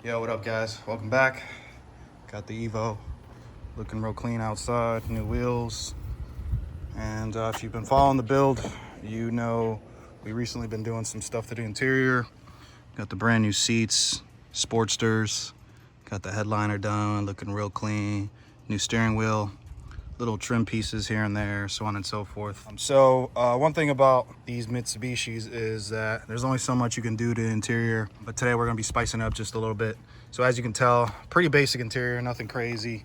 Yo, what up, guys? Welcome back. Got the Evo looking real clean outside, new wheels. And if you've been following the build, you know we recently been doing some stuff to the interior. Got the brand new seats, Sportsters. Got the headliner done, looking real clean. New steering wheel, little trim pieces here and there, so on and so forth. One thing about these Mitsubishis is that there's only so much you can do to the interior, but today we're gonna be spicing up just a little bit. So as you can tell, pretty basic interior, nothing crazy,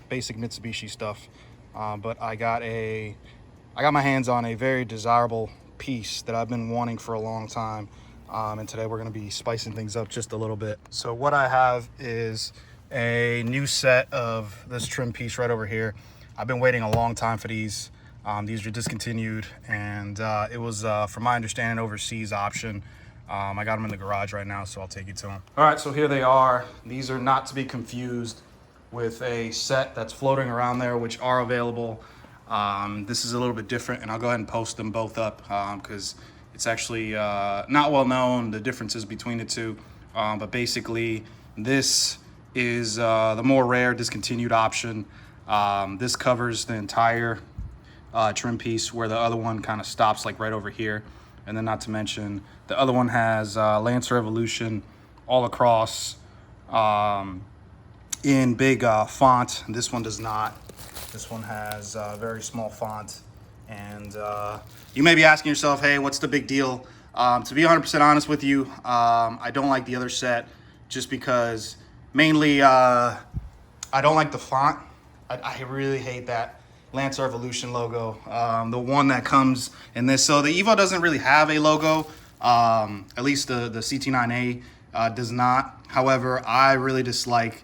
basic Mitsubishi stuff. But I got my hands on a very desirable piece that I've been wanting for a long time. And today we're gonna be spicing things up just a little bit. So what I have is a new set of this trim piece right over here. I've been waiting a long time for these. These are discontinued, and it was, from my understanding, overseas option. I got them in the garage right now, so I'll take you to them. All right, so here they are. These are not to be confused with a set that's floating around there, which are available. This is a little bit different, and I'll go ahead and post them both up because it's actually not well known, the differences between the two. But basically, this is the more rare discontinued option. This covers the entire trim piece, where the other one kind of stops like right over here. And then not to mention, the other one has Lancer Evolution all across in big font. This one does not. This one has very small font. And you may be asking yourself, hey, what's the big deal? To be 100% honest with you, I don't like the other set just because mainly I don't like the font. I really hate that Lancer Evolution logo, the one that comes in this. So the Evo doesn't really have a logo, at least the CT9A does not. However, I really dislike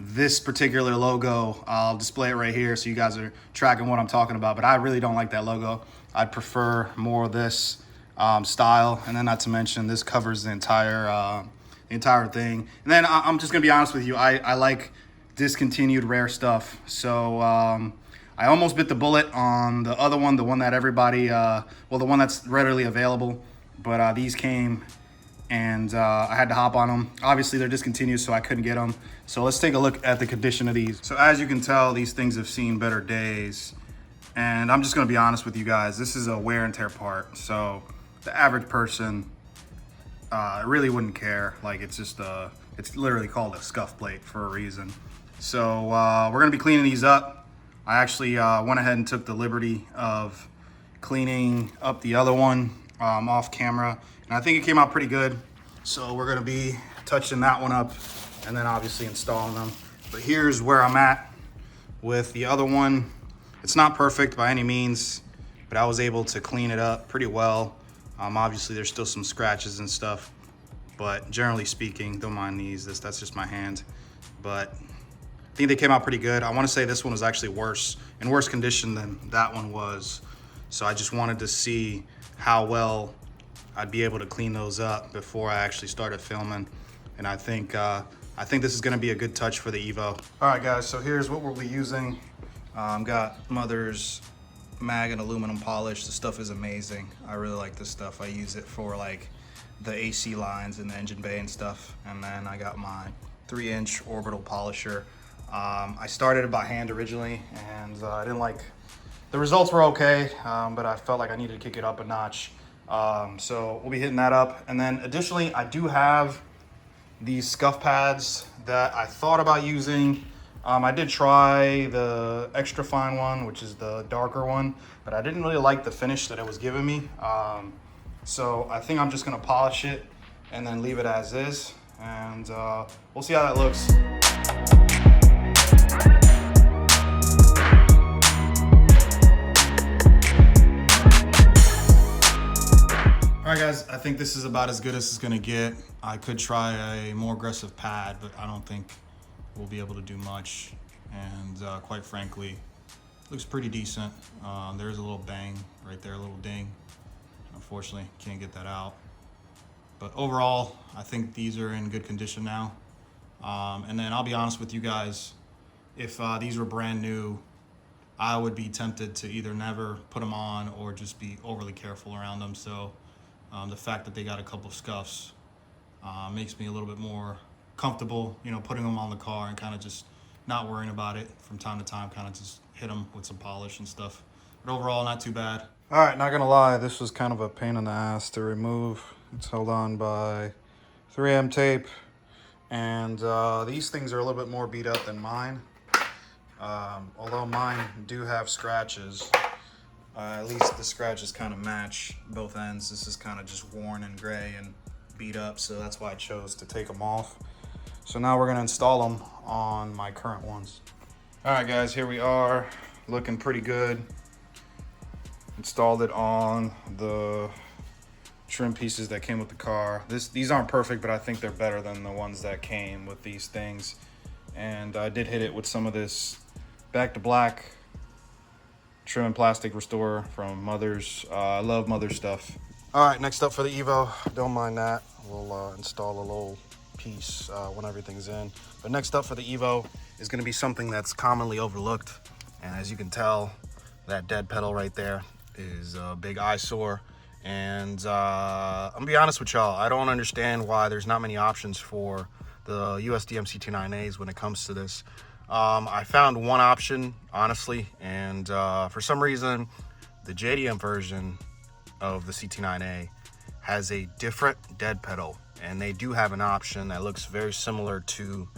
this particular logo. I'll display it right here so you guys are tracking what I'm talking about, but I really don't like that logo. I'd prefer more of this style. And then not to mention, this covers the entire thing. And then I'm just gonna be honest with you, I like discontinued rare stuff. So I almost bit the bullet on the other one, the one that everybody, the one that's readily available, but these came and I had to hop on them. Obviously they're discontinued, so I couldn't get them. So let's take a look at the condition of these. So as you can tell, these things have seen better days. And I'm just gonna be honest with you guys, this is a wear and tear part. So the average person really wouldn't care. Like, it's just it's literally called a scuff plate for a reason. So we're gonna be cleaning these up. I actually went ahead and took the liberty of cleaning up the other one off camera, and I think it came out pretty good. So we're gonna be touching that one up and then obviously installing them. But here's where I'm at with the other one. It's not perfect by any means, but I was able to clean it up pretty well. Obviously there's still some scratches and stuff, but generally speaking, don't mind these. That's just my hand. But I think they came out pretty good. I want to say this one was actually in worse condition than that one was. So I just wanted to see how well I'd be able to clean those up before I actually started filming. And I think this is going to be a good touch for the Evo. All right, guys. So here's what we'll be using. Got Mother's mag and aluminum polish. The stuff is amazing. I really like this stuff. I use it for like the AC lines in the engine bay and stuff. And then I got my 3-inch orbital polisher. I started it by hand originally, and I didn't like, the results were okay, but I felt like I needed to kick it up a notch. So we'll be hitting that up. And then additionally, I do have these scuff pads that I thought about using. I did try the extra fine one, which is the darker one, but I didn't really like the finish that it was giving me. So I think I'm just gonna polish it and then leave it as is, and we'll see how that looks. All right, guys, I think this is about as good as it's gonna get. I could try a more aggressive pad, but I don't think we'll be able to do much. And quite frankly, looks pretty decent. There's a little bang right there, a little ding. Unfortunately, can't get that out. But overall, I think these are in good condition now. And then I'll be honest with you guys, if these were brand new, I would be tempted to either never put them on or just be overly careful around them. So the fact that they got a couple of scuffs Makes me a little bit more comfortable, you know, putting them on the car and kind of just not worrying about it from time to time, kind of just hit them with some polish and stuff. But overall, not too bad. All right, not gonna lie, this was kind of a pain in the ass to remove. It's held on by 3M tape, and these things are a little bit more beat up than mine. Although mine do have scratches, at least the scratches kind of match both ends. This is kind of just worn and gray and beat up, so that's why I chose to take them off. So now we're gonna install them on my current ones. All right, guys, here we are, looking pretty good. Installed it on the trim pieces that came with the car. These aren't perfect, but I think they're better than the ones that came with these things. And I did hit it with some of this Back to Black trim and plastic restorer from Mother's. I love Mother's stuff. All right, next up for the Evo, don't mind that. We'll install a little piece when everything's in. But next up for the Evo is gonna be something that's commonly overlooked. And as you can tell, that dead pedal right there is a big eyesore. And I'm gonna be honest with y'all, I don't understand why there's not many options for the USDM CT9As when it comes to this. I found one option, honestly, and for some reason, the JDM version of the CT9A has a different dead pedal, and they do have an option that looks very similar to,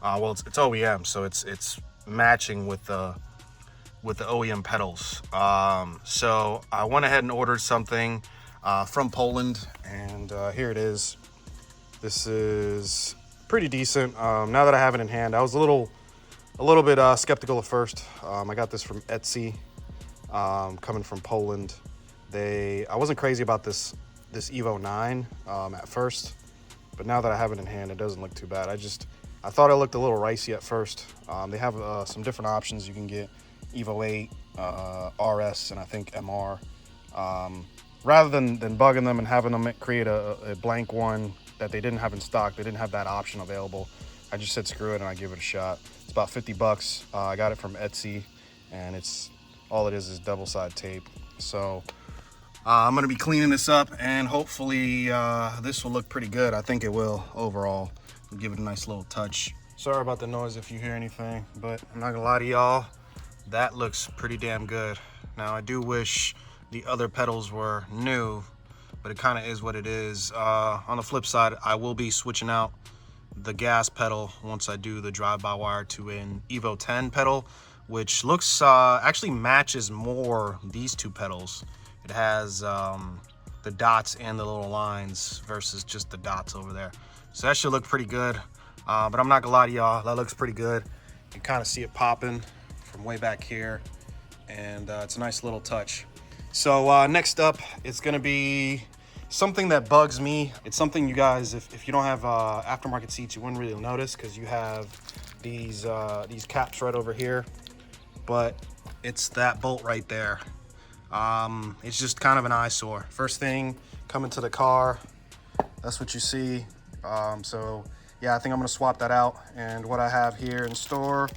well, it's OEM, so it's matching with the OEM pedals. So I went ahead and ordered something from Poland, and here it is. This is pretty decent. Now that I have it in hand, I was a little bit skeptical at first. I got this from Etsy, coming from Poland. I wasn't crazy about this Evo 9 at first, but now that I have it in hand, it doesn't look too bad. I thought it looked a little ricey at first. They have some different options. You can get Evo 8, RS, and I think MR. Rather than bugging them and having them create a blank one that they didn't have in stock, they didn't have that option available. I just said screw it and I give it a shot. It's about 50 bucks. I got it from Etsy, and all it is double-side tape. So I'm gonna be cleaning this up, and hopefully this will look pretty good. I think it will overall. Give it a nice little touch. Sorry about the noise if you hear anything, but I'm not gonna lie to y'all, that looks pretty damn good. Now I do wish the other pedals were new, but it kind of is what it is. On the flip side, I will be switching out the gas pedal once I do the drive-by-wire to an Evo 10 pedal, which looks actually matches more these two pedals. It has the dots and the little lines versus just the dots over there. So that should look pretty good. But I'm not gonna lie to y'all, that looks pretty good. You can kind of see it popping from way back here, and it's a nice little touch. So next up, it's gonna be something that bugs me. It's something you guys, if you don't have aftermarket seats, you wouldn't really notice because you have these caps right over here, but it's that bolt right there. It's just kind of an eyesore. First thing coming to the car, that's what you see. So yeah, I think I'm gonna swap that out. And what I have here in store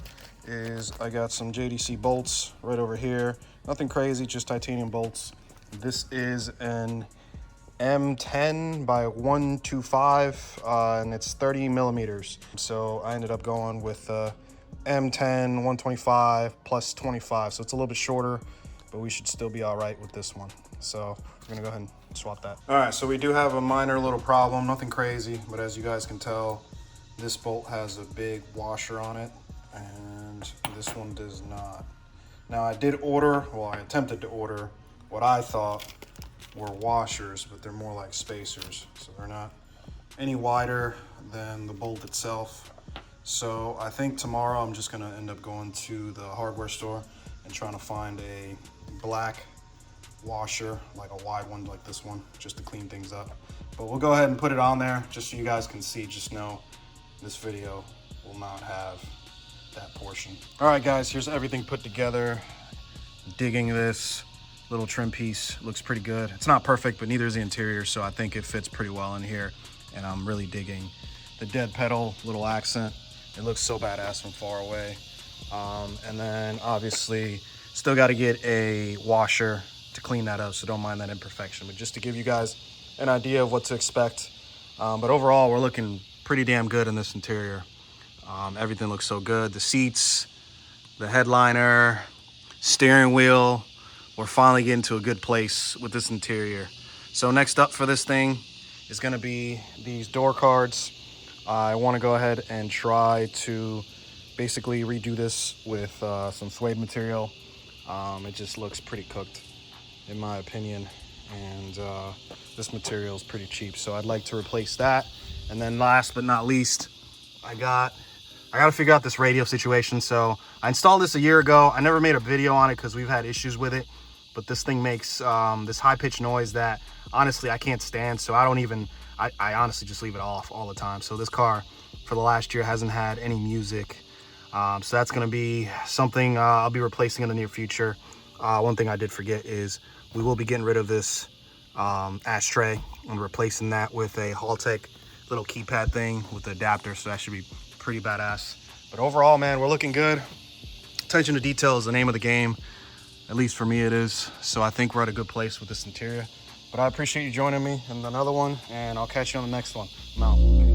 is I got some JDC bolts right over here. Nothing crazy, just titanium bolts. This is an M10 by 125, and it's 30 millimeters. So I ended up going with M10 125 plus 25. So it's a little bit shorter, but we should still be all right with this one. So we're gonna go ahead and swap that. All right, so we do have a minor little problem, nothing crazy, but as you guys can tell, this bolt has a big washer on it, and this one does not. Now I attempted to order what I thought were washers, but they're more like spacers. So they're not any wider than the bolt itself. So I think tomorrow I'm just gonna end up going to the hardware store and trying to find a black washer, like a wide one like this one, just to clean things up. But we'll go ahead and put it on there just so you guys can see. Just know this video will not have that portion. All right guys, here's everything put together. Digging this little trim piece, looks pretty good. It's not perfect, but neither is the interior, so I think it fits pretty well in here, and I'm really digging the dead pedal, little accent. It looks so badass from far away. And then obviously still got to get a washer to clean that up, so don't mind that imperfection. But just to give you guys an idea of what to expect But overall, we're looking pretty damn good in this interior. Everything looks so good. The seats, the headliner, steering wheel. We're finally getting to a good place with this interior. So next up for this thing is going to be these door cards. I want to go ahead and try to basically redo this with some suede material. It just looks pretty cooked in my opinion, and this material is pretty cheap, so I'd like to replace that. And then last but not least, I got to figure out this radio situation. So I installed this a year ago. I never made a video on it because we've had issues with it, but this thing makes this high-pitched noise that honestly I can't stand, so I honestly just leave it off all the time. So this car for the last year hasn't had any music, so that's going to be something I'll be replacing in the near future. One thing I did forget is we will be getting rid of this ashtray and replacing that with a Haltech little keypad thing with the adapter, so that should be pretty badass. But overall, man, we're looking good. Attention to detail is the name of the game. At least for me it is. So I think we're at a good place with this interior. But I appreciate you joining me in another one, and I'll catch you on the next one. I'm out.